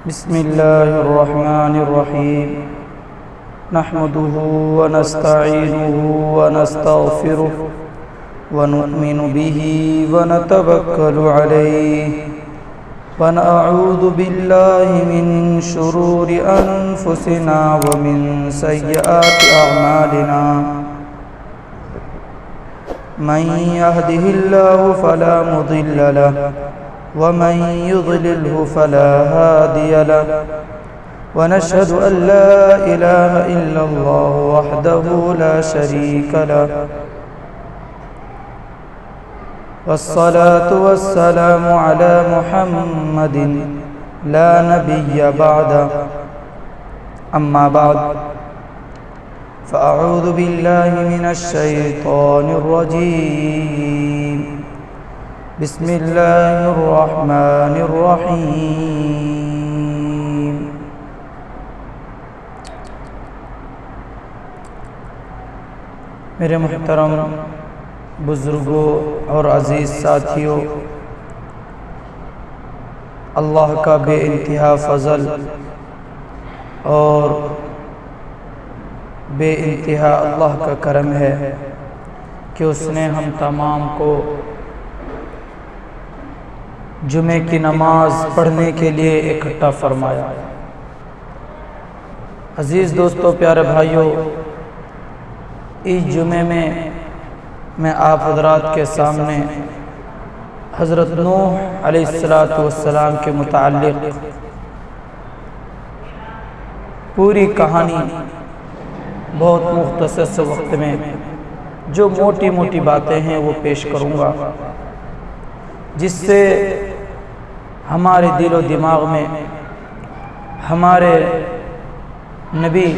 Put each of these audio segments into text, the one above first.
بسم الله الرحمن الرحيم نحمده ونستعينه ونستغفره ونؤمن به ونتوكل عليه ونعوذ بالله من شرور أنفسنا ومن سيئات أعمالنا من يهده الله فلا مضل له ومن يضلله فلا هادي له ونشهد أن لا إله إلا الله وحده لا شريك له والصلاة والسلام على محمد لا نبي بعده أما بعد فأعوذ بالله من الشيطان الرجيم بسم الله الرحمن الرحيم میرے محترم بزرگوں اور عزیز ساتھیوں، اللہ کا بے انتہا فضل اور بے انتہا اللہ کا کرم ہے کہ اس نے ہم تمام کو جمعے کی نماز پڑھنے کے لیے اکٹھا فرمایا۔ عزیز دوستو، پیارے بھائیوں، اس جمعے میں آپ حضرات کے سامنے حضرت نوح علیہ السلام کے متعلق پوری کہانی بہت مختصر سے وقت میں جو موٹی موٹی باتیں ہیں وہ پیش کروں گا، جس سے ہمارے دل و دماغ میں ہمارے نبی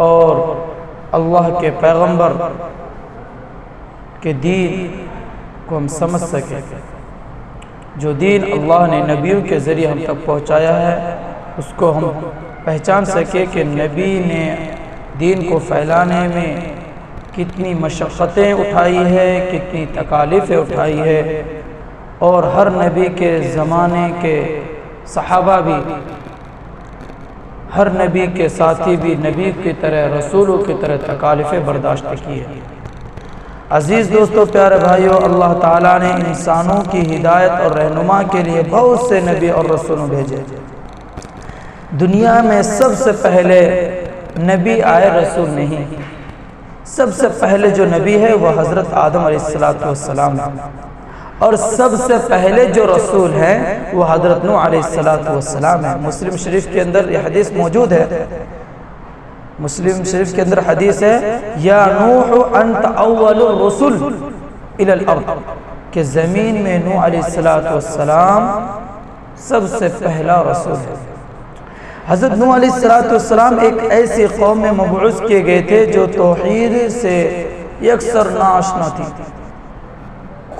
اور اللہ کے پیغمبر کے دین کو ہم سمجھ سکیں، جو دین اللہ نے نبیوں کے ذریعے ہم تک پہنچایا ہے اس کو ہم پہچان سکیں کہ نبی نے دین کو پھیلانے میں کتنی مشقتیں اٹھائی ہے، کتنی تکالیفیں اٹھائی ہے، اور ہر نبی کے زمانے کے صحابہ بھی، ہر نبی کے ساتھی بھی نبی کی طرح، رسولوں کی طرح تکالیفیں برداشت کی ہے۔ عزیز دوستو، پیارے بھائیوں، اللہ تعالیٰ نے انسانوں کی ہدایت اور رہنما کے لیے بہت سے نبی اور رسولوں بھیجے۔ دنیا میں سب سے پہلے نبی آئے، رسول نہیں۔ سب سے پہلے جو نبی ہے وہ حضرت آدم علیہ السلام ہے، اور سب سے پہلے جو رسول ہے وہ حضرت نوح علیہ السلام ہے۔ مسلم شریف کے اندر یہ حدیث موجود ہے، مسلم شریف کے اندر حدیث ہے، یا نوح انت اول الرسل الى الارض، کہ زمین میں نوح علیہ السلام سب سے پہلا رسول ہے۔ حضرت نوح علیہ السلام ایک ایسی قوم میں مبعوث کیے گئے تھے جو توحید سے یکسر ناآشنا تھی،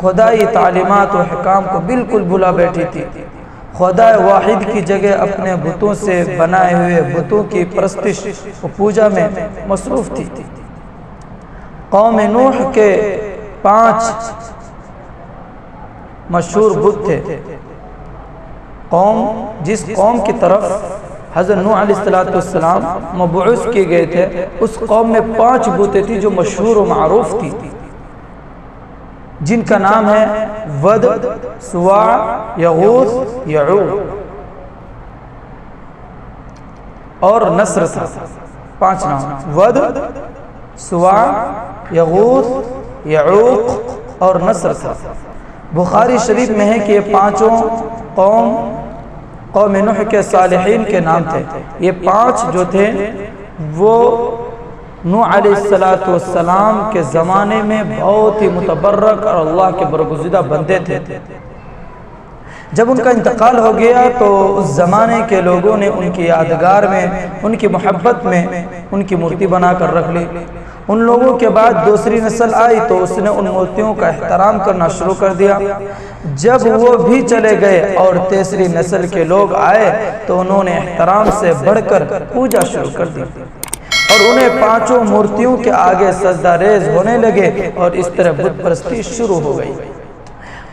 خدائی تعلیمات و حکام کو بالکل بھلا بیٹھی تھی، خدا واحد کی جگہ اپنے بتوں سے بنائے ہوئے بتوں کی پرستش و پوجا میں مصروف تھی۔ قوم نوح کے 5 مشہور بت تھے۔ جس قوم کی طرف حضرت نوح علیہ السلام مبعوث کیے گئے تھے، اس قوم میں 5 بتیں تھی جو مشہور و معروف تھی، جن کا نام ہے ود، سواع، یغوث، یعوق اور نصر تھا۔ 5 نام، ود، سواع، یغوث، یعوق اور نصر تھا۔ بخاری شریف میں ہے کہ یہ 5 قوم نوح کے صالحین کے نام تھے۔ یہ 5 جو تھے وہ نوح علیہ السلام کے زمانے میں بہت ہی متبرک اور اللہ کے برگزیدہ بندے تھے۔ جب ان کا انتقال ہو گیا تو اس زمانے کے لوگوں نے ان کی یادگار میں، ان کی محبت میں ان کی مورتی بنا کر رکھ لی۔ ان لوگوں کے بعد دوسری نسل آئی تو اس نے ان مورتیوں کا احترام کرنا شروع کر دیا۔ جب وہ بھی چلے گئے اور تیسری نسل کے لوگ آئے تو انہوں نے احترام سے بڑھ کر پوجا شروع کر دی، اور انہیں 5 مورتیوں کے آگے سجدہ ریز ہونے لگے، اور اس طرح بت پرستی شروع ہو گئی۔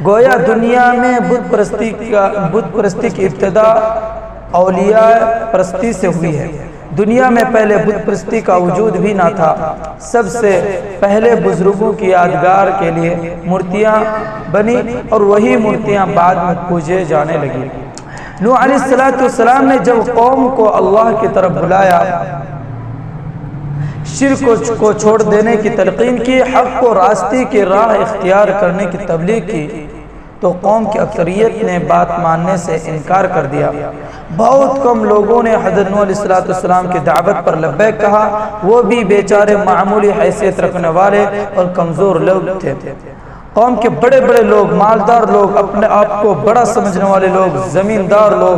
گویا دنیا میں بت پرستی کی ابتدا اولیاء پرستی سے ہوئی ہے۔ دنیا میں پہلے بت پرستی کا وجود بھی نہ تھا، سب سے پہلے بزرگوں کی یادگار کے لیے مورتیاں بنی اور وہی مورتیاں بعد میں پوجے جانے لگی۔ نوح علیہ السلام نے جب قوم کو اللہ کی طرف بلایا، شرک کو چھوڑ دینے کی تلقین کی، حق کو راستے کی راہ اختیار کرنے کی تبلیغ کی، تو قوم کی اکثریت نے بات ماننے سے انکار کر دیا۔ بہت کم لوگوں نے حضرت نوح علیہ السلام کی دعوت پر لبیک کہا، وہ بھی بیچارے معمولی حیثیت رکھنے والے اور کمزور لوگ تھے۔ قوم کے بڑے بڑے لوگ، مالدار لوگ، اپنے آپ کو بڑا سمجھنے والے لوگ، زمیندار لوگ،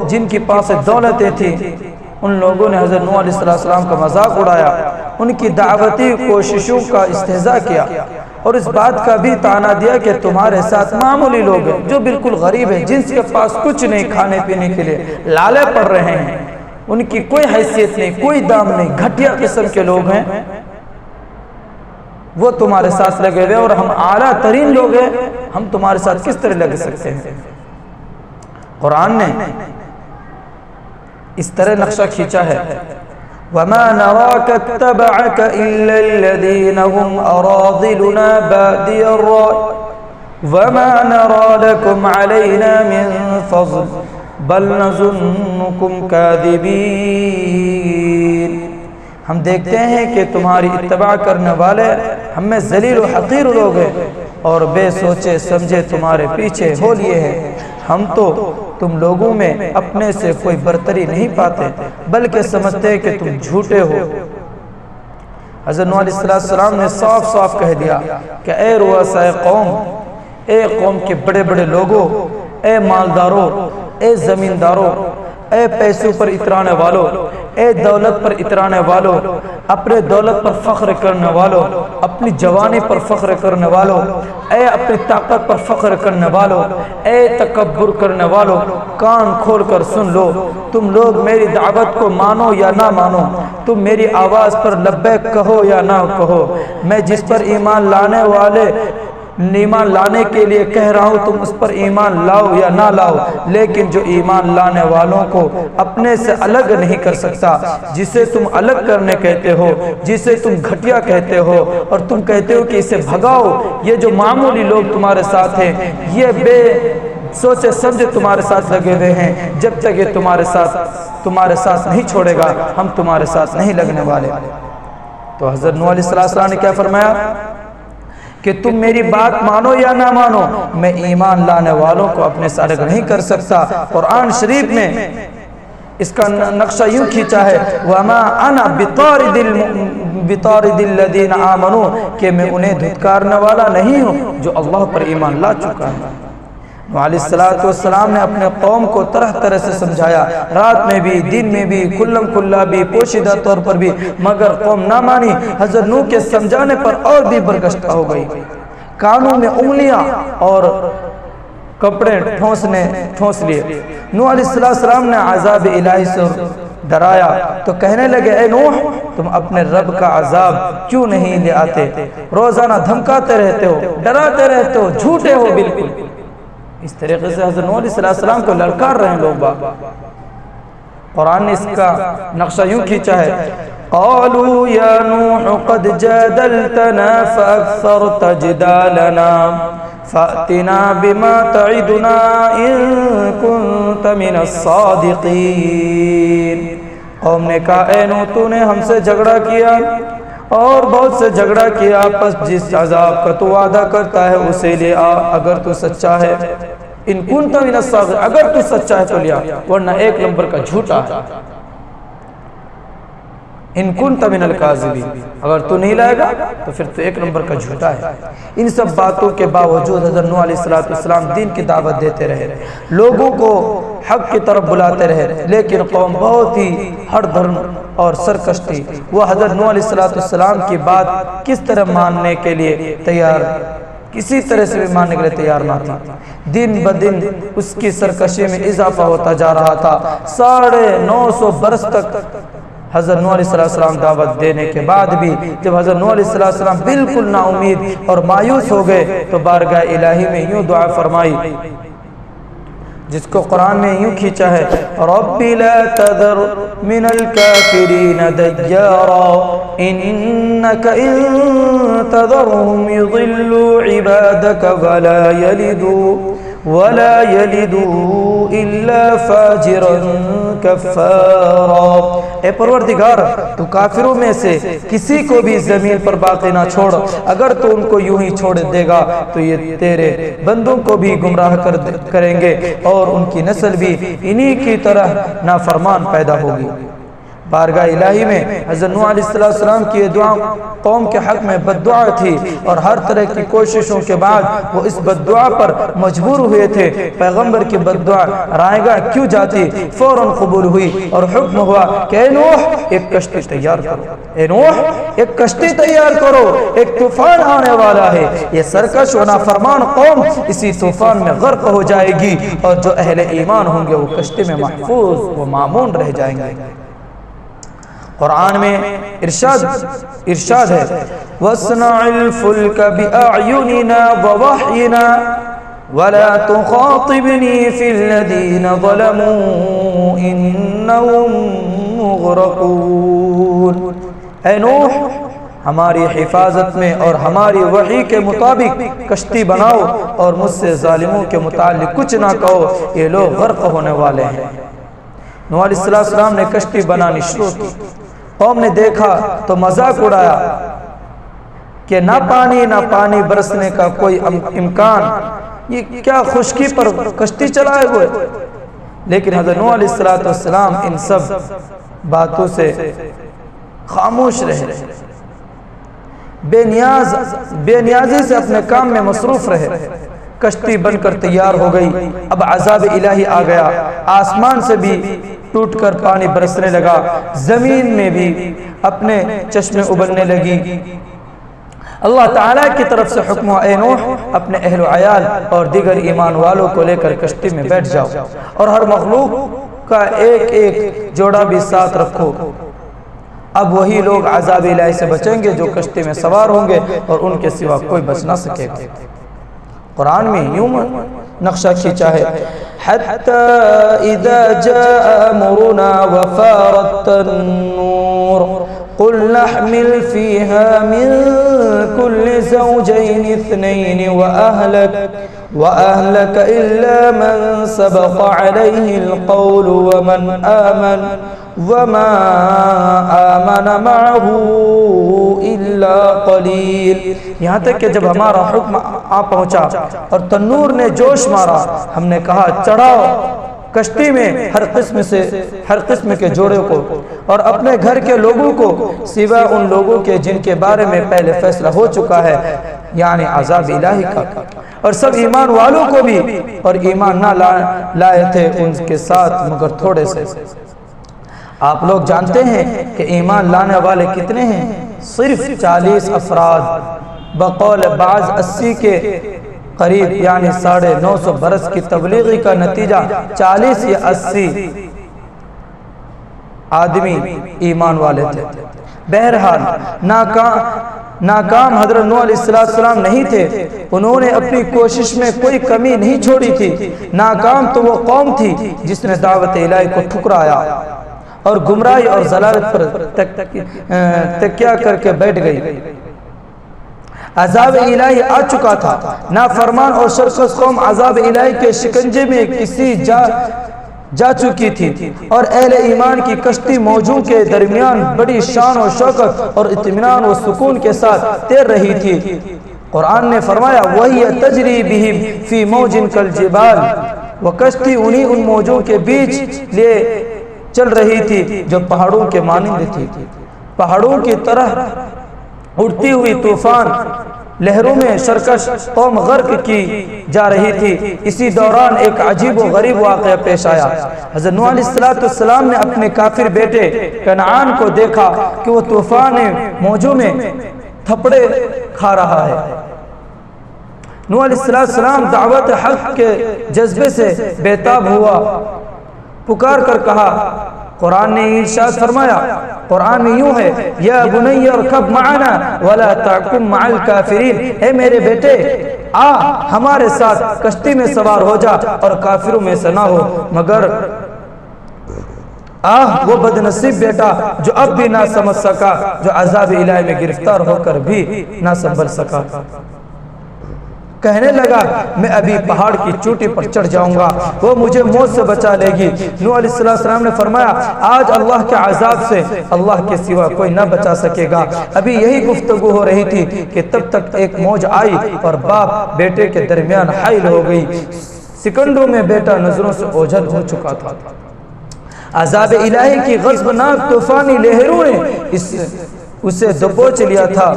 جن کی پاس دولتیں تھیں، ان لوگوں نے حضرت نوح علیہ السلام کا مذاق اڑایا، ان کی دعوتی کوششوں کا استہزاء کیا اور اس بات کا بھی طعنہ دیا کہ تمہارے ساتھ معمولی لوگ ہیں جو بالکل غریب ہیں، جن کے پاس کچھ نہیں، کھانے پینے کے لیے لالے پڑ رہے ہیں، ان کی کوئی حیثیت نہیں، کوئی دام نہیں، گھٹیا قسم کے لوگ ہیں، وہ تمہارے ساتھ لگے ہوئے اور ہم اعلیٰ ترین لوگ ہیں، ہم تمہارے ساتھ کس طرح لگ سکتے ہیں؟ قرآن نے اس طرح نقشہ کھینچا ہے، وَمَا نَرَاكَ اتَّبَعَكَ إِلَّا الَّذِينَ هُمْ أَرَاذِلُنَا بَادِيَ الرَّأْيِ وَمَا نَرَى لَكُمْ عَلَيْنَا مِنْ فَضْلٍ بَلْ نَظُنُّكُمْ كَاذِبِينَ۔ ہم دیکھتے ہیں کہ تمہاری اتباع کرنے والے ہم میں ذلیل و حقیر لوگ ہیں اور بے سوچے سمجھے تمہارے پیچھے ہو لیے ہیں، ہم تو تم لوگوں میں اپنے سے کوئی برتری نہیں پاتے بلکہ سمجھتے ہیں کہ تم جھوٹے ہو۔ حضرت نوح علیہ السلام نے صاف صاف کہہ دیا کہ اے رؤسائے قوم، اے قوم کے بڑے بڑے لوگوں، اے مالداروں، اے زمینداروں، اے پیسوں پر اترانے والوں، اے دولت پر اترانے والوں، اپنے دولت پر فخر کرنے والوں، اپنی جوانی پر فخر کرنے والوں، اے اپنی طاقت پر فخر کرنے والوں، اے تکبر کرنے والوں، کان کھول کر سن لو، تم لوگ میری دعوت کو مانو یا نہ مانو، تم میری آواز پر لبیک کہو یا نہ کہو، میں جس پر ایمان لانے کے لیے کہہ رہا ہوں تم اس پر ایمان لاؤ یا نہ لاؤ، لیکن جو ایمان لانے والوں کو اپنے سے الگ نہیں کر سکتا، جسے تم الگ کرنے کہتے ہو، جسے تم گھٹیا کہتے ہو اور تم کہتے ہو کہ اسے بھگاؤ، یہ جو معمولی لوگ تمہارے ساتھ ہیں، یہ بے سوچے سمجھے تمہارے ساتھ لگے ہوئے ہیں، جب تک یہ تمہارے ساتھ نہیں چھوڑے گا ہم تمہارے ساتھ نہیں لگنے والے۔ تو حضرت نوح علیہ السلام نے کیا فرمایا کہ تم میری بات مانو یا نہ مانو، میں ایمان لانے والوں کو اپنے سے الگ نہیں کر سکتا۔ قرآن شریف میں اس کا نقشہ یوں کھینچا ہے، وَمَا أَنَا بِطَارِدِ الَّذِينَ آمَنُوا، کہ میں انہیں دھتکارنے والا نہیں ہوں جو اللہ پر ایمان لا چکا ہے۔ نوح علیہ السلام نے اپنے قوم کو طرح طرح سے سمجھایا، رات میں بھی، دن میں بھی، کلم کلا بھی، پوشیدہ طور پر بھی، مگر قوم نہ مانی۔ حضرت نوح کے سمجھانے پر اور بھی برگشتہ ہو گئی، کانوں میں انگلیاں اور کپڑے ٹھونس لیے۔ نوح علیہ السلام نے عذاب الہی سے ڈرایا تو کہنے لگے، اے نوح، تم اپنے رب کا عذاب کیوں نہیں لے آتے؟ روزانہ دھمکاتے رہتے ہو، ڈراتے رہتے ہو، جھوٹے ہو بالکل۔ اس طریقے سے حضرت نوح علیہ السلام کو للکار رہے ہیں لوگ۔ قرآن نے اس کا نقشہ یوں کھینچا ہے، قالوا یا نوح قد جادلتنا فاکثرت جدالنا فأتنا بما تعدنا ان كنت من الصادقین۔ قوم نے کہا، اے نوح، تو نے ہم سے جھگڑا کیا اور بہت سے جھگڑا کیا، پس جس عذاب کا تو وعدہ کرتا ہے اسے لے آ اگر تو سچا ہے۔ ان کنت من الصادقین، اگر تو سچا ہے تو لیا، ورنہ ایک نمبر کا جھوٹا ہے۔ ان کنت من الکاذبین، اگر تو نہیں لائے گا تو پھر تو ایک نمبر کا جھوٹا ہے۔ ان سب باتوں کے باوجود حضرت نوح علیہ السلام دین کی دعوت دیتے رہے، لوگوں کو حق کی طرف بلاتے رہے، لیکن قوم بہت ہی ہر دھرم اور سرکش تھی۔ وہ حضرت نوح علیہ السلام کی بات کس طرح ماننے کے لیے تیار، کسی طرح سے بھی ماننے کے لیے تیار نہ تھی۔ دن بدن اس کی سرکشی میں اضافہ ہوتا جا رہا تھا۔ 950 برس تک حضرت نوح علیہ السلام دعوت دینے کے بعد بھی جب حضرت نوح علیہ السلام بالکل نا امید اور مایوس ہو گئے تو بارگاہ الہی میں یوں دعا فرمائی جس کو قرآن میں یوں کھینچا ہے رب لا تذر من الكافرین دیارا انک ان تذرهم يضلوا عبادك ولا يلدوا الا فاجرا کفارا۔ اے پروردگار تو کافروں میں سے کسی کو بھی زمین پر باقی نہ چھوڑ، اگر تو ان کو یوں ہی چھوڑ دے گا تو یہ تیرے بندوں کو بھی گمراہ کریں گے اور ان کی نسل بھی انہی کی طرح نافرمان پیدا ہوگی۔ بارگاہ الہی میں حضرت نوح علیہ السلام کی یہ دعا قوم کے حق میں بد دعا تھی، اور ہر طرح کی کوششوں کے بعد وہ اس بد دعا پر مجبور ہوئے تھے۔ پیغمبر کی بد دعا رائے گاہ کیوں جاتی؟ فوراً قبول ہوئی اور حکم ہوا کہ اے نوح ایک کشتی تیار کرو، اے نوح ایک کشتی تیار کرو، ایک طوفان آنے والا ہے، یہ سرکش و نافرمان قوم اسی طوفان میں غرق ہو جائے گی، اور جو اہل ایمان ہوں گے وہ کشتی میں محفوظ و مامون رہ جائیں گے۔ قرآن میں ارشاد ہے وَاصْنَعِ الْفُلْكَ بِأَعْيُنِنَا وَوَحْيِنَا وَلَا تُخَاطِبْنِي فِي الَّذِينَ ظَلَمُوا إِنَّهُمْ مُغْرَقُونَ۔ اے نوح ہماری حفاظت میں اور ہماری وحی کے مطابق کشتی بناؤ، اور مجھ سے ظالموں کے متعلق کچھ نہ کہو، یہ لوگ غرق ہونے والے ہیں۔ نوح علیہ السلام نے کشتی بنانی شروع کی، قوم نے دیکھا تو مذاق اڑایا کہ نہ پانی برسنے کا کوئی امکان، یہ کیا خشکی پر کشتی چلائے ہوئے۔ لیکن حضرت نوح علیہ السلام ان سب باتوں سے خاموش رہے، بے نیازی سے اپنے کام میں مصروف رہے۔ کشتی بن کر تیار ہو گئی۔ اب عذاب الہی آ گیا، آسمان سے بھی ٹوٹ کر پانی برسنے لگا، زمین میں بھی اپنے چشمے ابلنے لگی۔ اللہ تعالیٰ کی طرف سے حکم ہوا اے نوح اپنے اہل و عیال اور دیگر ایمان والوں کو لے کر کشتی میں بیٹھ جاؤ، اور ہر مخلوق کا ایک ایک جوڑا بھی ساتھ رکھو۔ اب وہی لوگ عذاب الہی سے بچیں گے جو کشتی میں سوار ہوں گے، اور ان کے سوا کوئی بچ نہ سکے گا۔ قرآن میں یوں نقشہ کھینچا ہے حَتَّى إِذَا جَاءَ أَمْرُنَا وَفَارَتِ النُّورُ قُلْ نَحْمِلْ فِيهَا مِنْ كُلِّ زَوْجَيْنِ اثْنَيْنِ وَأَهْلَكَ إِلَّا مَنْ سَبَقَ عَلَيْهِ الْقَوْلُ وَمَا آمَنَ مَعَهُ إِلَّا قَلِيلٌ۔ یہاں تک کہ جب ہمارا حکم آ پہنچا اور تنور نے جوش مارا، ہم نے کہا چڑھاؤ کشتی میں ہر قسم کے جوڑے کو اور اپنے گھر کے لوگوں کو، سوائے ان لوگوں کے جن کے بارے میں پہلے فیصلہ ہو چکا ہے، یعنی عذاب الہی کا، اور سب ایمان والوں کو بھی، اور ایمان نہ لائے تھے ان کے ساتھ مگر تھوڑے سے۔ آپ لوگ جانتے ہیں کہ ایمان لانے والے کتنے ہیں؟ صرف 40 افراد، بقول بعض 80 کے قریب، یعنی 950 برس کی تبلیغی کا نتیجہ 40 یا 80 آدمی ایمان والے تھے۔ بہرحال ناکام حضرت نوح علیہ السلام نہیں تھے، انہوں نے اپنی کوشش میں کوئی کمی نہیں چھوڑی تھی۔ ناکام تو وہ قوم تھی جس نے دعوت الہی کو ٹھکرایا اور گمراہی اور ضلالت پر تکیہ کر کے بیٹھ گئی۔ عذاب الہی آ چکا تھا، نافرمان اور سرکش قوم عذاب الہی کے شکنجے میں کسی جا چکی تھی، اور اہل ایمان کی کشتی موجوں کے درمیان بڑی شان و شوکت اور اطمینان و سکون کے ساتھ تیر رہی تھی۔ قرآن نے فرمایا وَهِيَ تَجْرِي بِهِمْ فِي مَوْجٍ كَالْجِبَالِ، وہ کشتی ان موجوں کے بیچ لے چل رہی تھی جو پہاڑوں کے مانند تھی۔ پہاڑوں کی طرح اڑتی ہوئی طوفان لہروں میں سرکش قوم غرق کی جا رہی تھی۔ اسی دوران ایک عجیب و غریب واقعہ پیش آیا۔ حضرت نوح علیہ السلام نے اپنے کافر بیٹے کنعان کو دیکھا کہ وہ طوفان موجوں میں تھپڑے کھا رہا ہے۔ نوح علیہ السلام دعوت حق کے جذبے سے بیتاب ہوا، پکار کر کہا قرآن نے ارشاد فرمایا، قرآن میں یوں ہے، یا بنی ارکب معنا ولا تکن مع الکافرین، اے میرے بیٹے آ ہمارے ساتھ کشتی میں سوار ہو جا اور کافروں میں سے نہ ہو، مگر وہ بد نصیب بیٹا جو اب بھی نہ سمجھ سکا، جو عذاب الہی میں گرفتار ہو کر بھی نہ سنبھل سکا۔ کہنے لگا میں ابھی پہاڑ کی چوٹی پر چڑھ جاؤں گا، وہ مجھے موت سے بچا لے گی۔ نوح علیہ السلام نے فرمایا آج اللہ کے عذاب سے اللہ کے سوا کوئی نہ بچا سکے گا۔ ابھی یہی گفتگو ہو رہی تھی کہ تب تک ایک موج آئی اور باپ بیٹے کے درمیان حائل ہو گئی۔ سکنڈوں میں بیٹا نظروں سے اوجھل ہو چکا تھا۔ عذاب الہی کی غضبناک طوفانی لہروں نے اسے دبوچ لیا تھا۔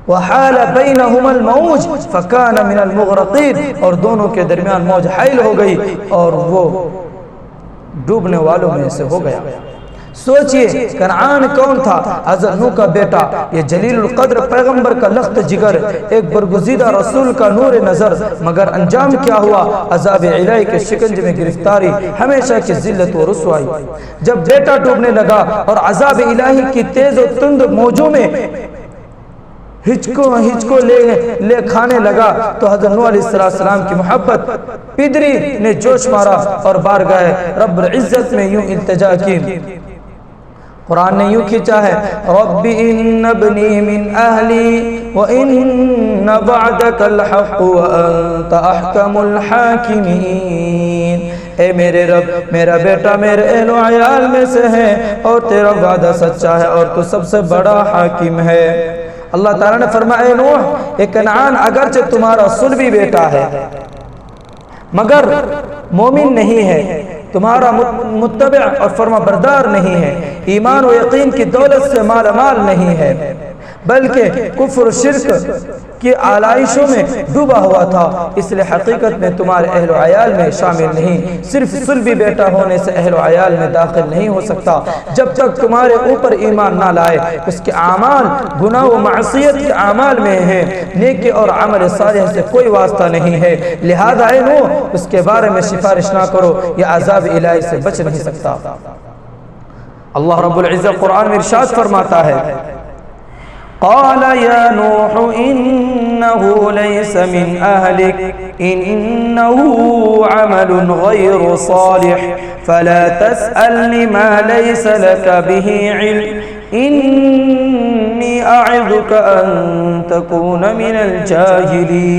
وحال بینہما الموج فکان من المغرقین، اور دونوں کے درمیان موج حائل ہو گئی اور وہ ڈوبنے والوں میں سے ہو گیا۔ سوچئے کنعان کون تھا؟ حضرت نوح کا بیٹا، یہ جلیل القدر پیغمبر کا لخت جگر، ایک برگزیدہ رسول کا نور نظر، مگر انجام کیا ہوا؟ عذاب الہی کے شکنجے میں گرفتاری، ہمیشہ کی ذلت و رسوائی۔ جب بیٹا ڈوبنے لگا اور عذاب الہی کی تیز و تند موجوں میں ہچکو لے کھانے لگا تو حضرت نوح علیہ السلام کی محبت پدری نے جوش مارا اور بارگاہ رب العزت میں یوں التجا کی۔ قرآن نے یوں کھینچا ہے، رب ان ابنی من اہلی وان وعدک الحق وانت احکم الحاکمین، اے میرے رب میرا بیٹا میرے اہل و عیال میں سے ہے اور تیرا وعدہ سچا ہے اور تو سب سے بڑا حاکم ہے۔ اللہ تعالیٰ نے فرمایا اے نوح، یہ کنعان اگرچہ تمہارا صلبی بیٹا ہے مگر مومن نہیں ہے، تمہارا متبع اور فرما بردار نہیں ہے، ایمان و یقین کی دولت سے مالا مال نہیں ہے، بلکہ کفر و شرک کی آلائشوں میں ڈوبا ہوا تھا، اس لیے حقیقت میں تمہارے اہل و عیال میں شامل نہیں، صرف صلبی بیٹا ہونے سے اہل و عیال میں داخل نہیں ہو سکتا جب تک تمہارے اوپر ایمان نہ لائے۔ اس کے اعمال گناہ و معصیت کے اعمال میں ہیں، نیکی اور عمل صالح سے کوئی واسطہ نہیں ہے، لہذا اے نوح اس کے بارے میں سفارش نہ کرو، یہ عذاب الہی سے بچ نہیں سکتا۔ اللہ رب العزت قرآن میں ارشاد فرماتا ہے، قال يا نوح إنه ليس من أهلك إنه عمل غير صالح فلا تسألني ما ليس لك به علم إني أعظك أن تكون من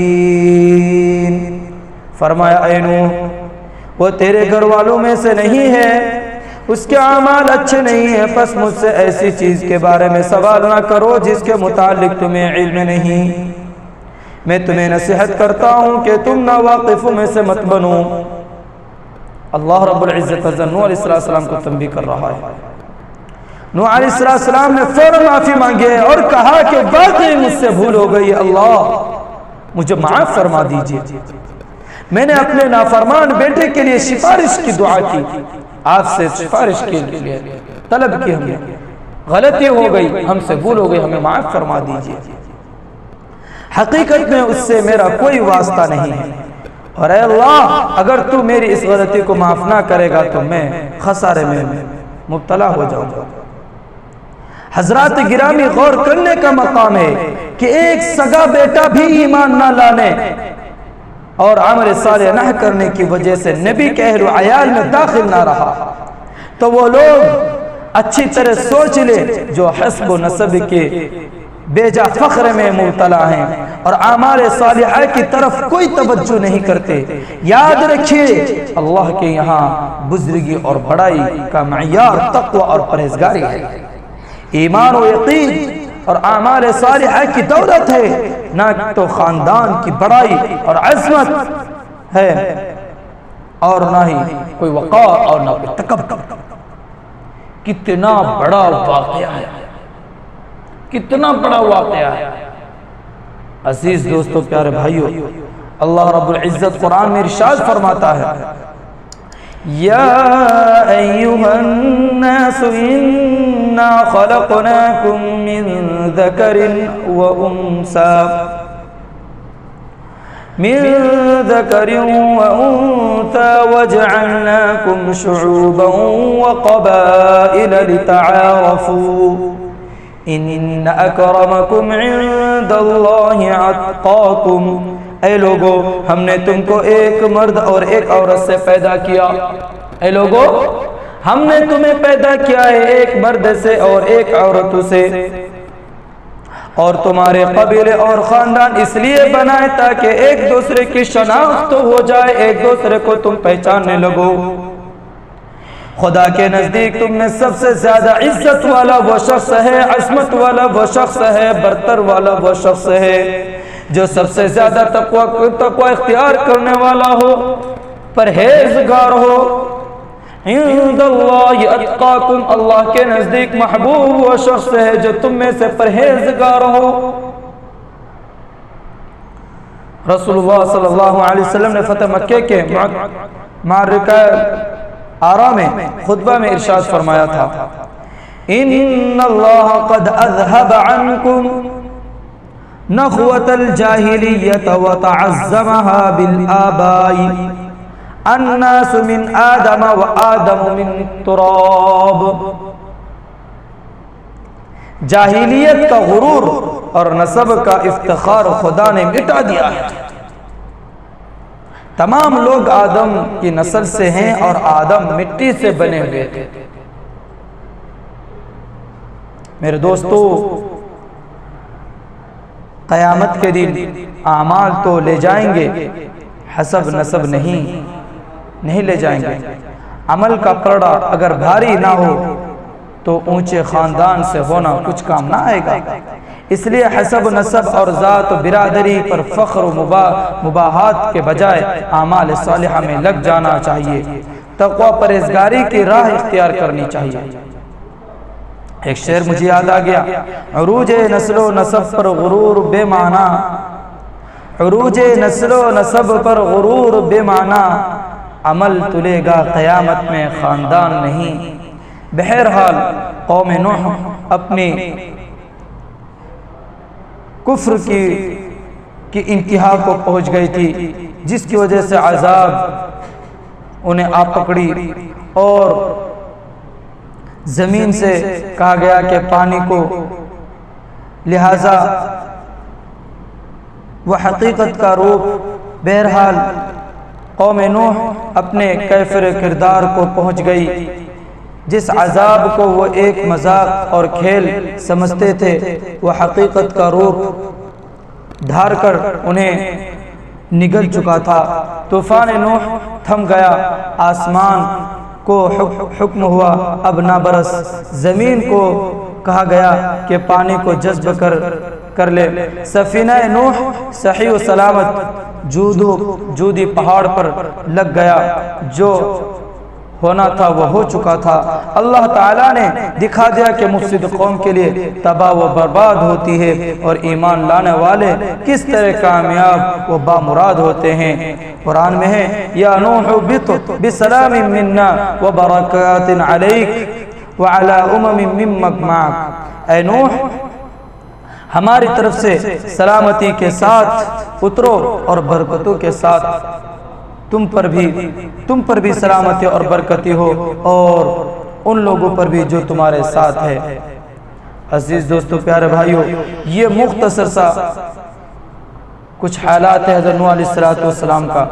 الجاهلين۔ فرمایا اے نوح وہ تیرے گھر والوں میں سے نہیں ہے، اس کے اعمال اچھے نہیں ہیں، پس مجھ سے ایسی چیز کے بارے میں سوال نہ کرو جس کے متعلق تمہیں علم نہیں۔ میں تمہیں نصیحت کرتا ہوں کہ تم ناواقفوں میں سے مت بنو۔ اللہ رب العزت نوح علیہ السلام کو تنبیہ کر رہا ہے۔ نوح علیہ السلام نے فوراً معافی مانگی اور کہا کہ واقعی مجھ سے بھول ہو گئی، اللہ مجھے معاف فرما دیجیے، میں نے اپنے نافرمان بیٹے کے لیے سفارش کی دعا کی، آپ سے سفارش کے لیے طلب کی، ہم نے غلطی ہو گئی، ہم سے بھول ہو گئی، ہمیں معاف فرما دیجیے۔ حقیقت میں اس سے میرا کوئی واسطہ نہیں ہے، اور اے اللہ اگر تو میری اس غلطی کو معاف نہ کرے گا تو میں خسارے میں مبتلا ہو جاؤں گا۔ حضرات گرامی غور کرنے کا مقام ہے کہ ایک سگا بیٹا بھی ایمان نہ لانے اور عمل صالح نہ کرنے کی وجہ سے نبی کے اہل و عیال میں داخل نہ رہا، تو وہ لوگ اچھی طرح سوچ لے جو حسب و نسب کے بے جا فخر میں مبتلا ہیں اور اعمال صالحہ کی طرف کوئی توجہ نہیں کرتے۔ یاد رکھیے اللہ کے یہاں بزرگی اور بڑائی کا معیار تقوی اور پرہیزگاری ہے، ایمان و یقین اور اعمال صالحہ کی دولت ہے، نہ تو خاندان کی بڑائی اور عظمت ہے اور نہ ہی کوئی وقار اور نہ کوئی تکبر۔ کتنا بڑا واقعہ ہے، کتنا بڑا واقعہ ہے۔ عزیز دوستو پیارے بھائیو، اللہ رب العزت قرآن میں ارشاد فرماتا ہے، یا ایہا الناس انا خلقناکم من ذکر و انسا من ذكر وأنثى وجعلناكم شعوبا وقبائل لتعارفوا ان اکرمکم عند اللہ اتقاکم۔ اے لوگو ہم نے تم کو ایک مرد اور ایک عورت سے پیدا کیا۔ اے لوگو ہم نے تمہیں پیدا کیا ہے ایک مرد سے اور ایک عورت سے، اور تمہارے قبیلے اور خاندان اس لیے بنائے تاکہ ایک دوسرے کی شناخت ہو جائے، ایک دوسرے کو تم پہچاننے لگو۔ خدا کے نزدیک تم میں سب سے زیادہ عزت والا وہ شخص ہے، عصمت والا وہ شخص ہے، برتر والا وہ شخص ہے جو سب سے زیادہ تقوی اختیار کرنے والا ہو، پرہیزگار ہو۔ عند اللہ اتقاکم، اللہ کے نزدیک محبوب وہ شخص ہے جو تم میں سے پرہیزگار ہو۔ رسول اللہ صلی اللہ علیہ وسلم نے فتح مکہ کے معرکہ آرا میں خطبہ میں ارشاد فرمایا تھا، ان اللہ قد اذهب عنکم نخوة الجاہلیت وتعظمها بالآباء، الناس من آدم وآدم من تراب۔ جاہلیت کا غرور اور نسب کا افتخار خدا نے مٹا دیا ہے۔ تمام لوگ آدم کی نسل سے ہیں اور آدم مٹی سے بنے ہوئے تھے۔ میرے دوستو، قیامت کے دن اعمال تو لے جائیں گے، حسب نسب نہیں لے جائیں گے۔ عمل کا پرڑا اگر بھاری نہ ہو تو اونچے خاندان سے ہونا کچھ کام نہ آئے گا۔ اس لیے حسب نسب اور ذات و برادری پر فخر و مباحات کے بجائے اعمال صالحہ میں لگ جانا چاہیے، تقوی پرہیزگاری کی راہ اختیار کرنی چاہیے۔ ایک شعر مجھے یاد آ گیا، عروج نسل و نسب پر غرور بے معنی، عروج نسل و نسب پر غرور بے معنی، عمل تلے گا قیامت میں خاندان نہیں۔ بہرحال قوم نوح اپنی کفر کی انتہا کو پہنچ گئی تھی، جس کی وجہ سے عذاب انہیں آ پکڑی، اور زمین سے کہا گیا کہ پانی کو، لہذا وہ حقیقت کا روپ۔ بہرحال قوم نوح اپنے کیفر کردار کو پہنچ گئی، جس عذاب کو وہ ایک مذاق اور کھیل سمجھتے تھے وہ حقیقت کا روپ دھار کر انہیں نگل چکا تھا۔ طوفان نوح تھم گیا، آسمان کو حکم ہوا اب نہ برس، زمین کو کہا گیا کہ پانی کو جذب کر لے۔ سفینہ نوح صحیح و سلامت جودی پہاڑ پر لگ گیا، جو ہونا تھا وہ ہو چکا تھا۔ اللہ تعالیٰ نے دکھا دیا کہ مفسد قوم کے لیے تباہ و برباد ہوتی ہے، اور ایمان لانے والے کس طرح کامیاب و بامراد ہوتے ہیں۔ قرآن میں ہے، یا نوح اہبط بسلام منا وبرکات علیک وعلی ممن معک۔ اے نوح، ہماری طرف سے سلامتی کے ساتھ اترو اور برکتوں کے ساتھ تم پر بھی سلامتی اور برکتی ہو، اور ان لوگوں پر بھی جو تمہارے ساتھ ہے۔ عزیز دوستو، پیارے بھائیو، یہ مختصر سا کچھ حالات ہے حضرت نوح علیہ السلام کا،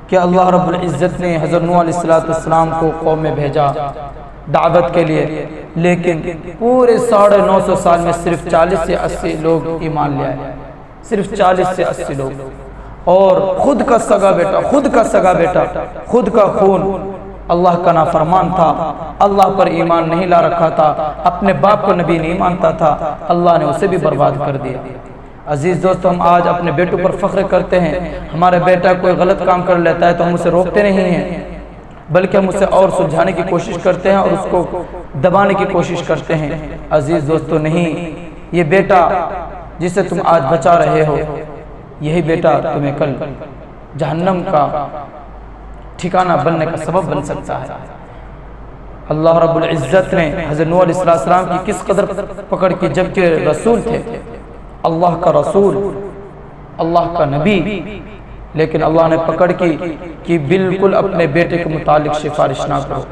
کہ اللہ رب العزت نے حضرت نوح علیہ السلام کو قوم میں بھیجا دعوت کے لیے، لیکن پورے 950 سال میں صرف 40 سے 80 لوگ ایمان لے آئے، صرف 40 سے 80 لوگ، اور خود کا سگا بیٹا، خود کا خون اللہ کا نافرمان تھا، اللہ پر ایمان نہیں لا رکھا تھا، اپنے باپ کو نبی نہیں مانتا تھا، اللہ نے اسے بھی برباد کر دیا۔ عزیز دوستو، ہم آج اپنے بیٹوں پر فخر کرتے ہیں، ہمارا بیٹا کوئی غلط کام کر لیتا ہے تو ہم اسے روکتے نہیں ہیں، بلکہ ہم اسے اور سلجھانے کی کوشش کرتے ہیں اور اس کو دبانے کی کوشش کرتے ہیں۔ عزیز دوستو، نہیں، یہ بیٹا جسے تم آج بچا رہے ہو، یہی بیٹا تمہیں کل جہنم کا ٹھکانہ بننے کا سبب بن سکتا ہے۔ اللہ رب العزت نے حضرت نوح علیہ السلام کی کس قدر پکڑ کی، جبکہ رسول تھے، اللہ کا رسول، اللہ کا نبی، لیکن اللہ نے پکڑ کی کہ بالکل اپنے بیٹے کے متعلق سفارش نہ کرو۔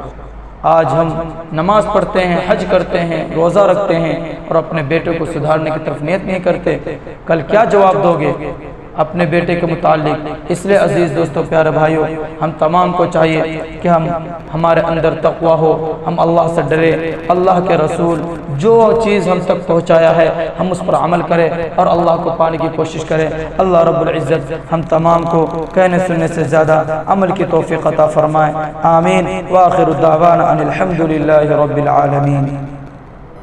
آج ہم نماز پڑھتے ہیں، حج کرتے ہیں، روزہ رکھتے ہیں اور اپنے بیٹے کو سدھارنے کی طرف نیت نہیں کرتے، کل کیا جواب دو گے اپنے بیٹے کے متعلق؟ اس لیے عزیز دوستو، پیارے بھائیوں، ہم تمام کو چاہیے کہ ہمارے اندر تقوی ہو، ہم اللہ سے ڈرے، اللہ کے رسول جو چیز ہم تک پہنچایا ہے ہم اس پر عمل کریں اور اللہ کو پانے کی کوشش کریں۔ اللہ رب العزت ہم تمام کو کہنے سننے سے زیادہ عمل کی توفیق عطا فرمائے، آمین۔ وآخر دعوانا ان الحمد للہ رب العالمین۔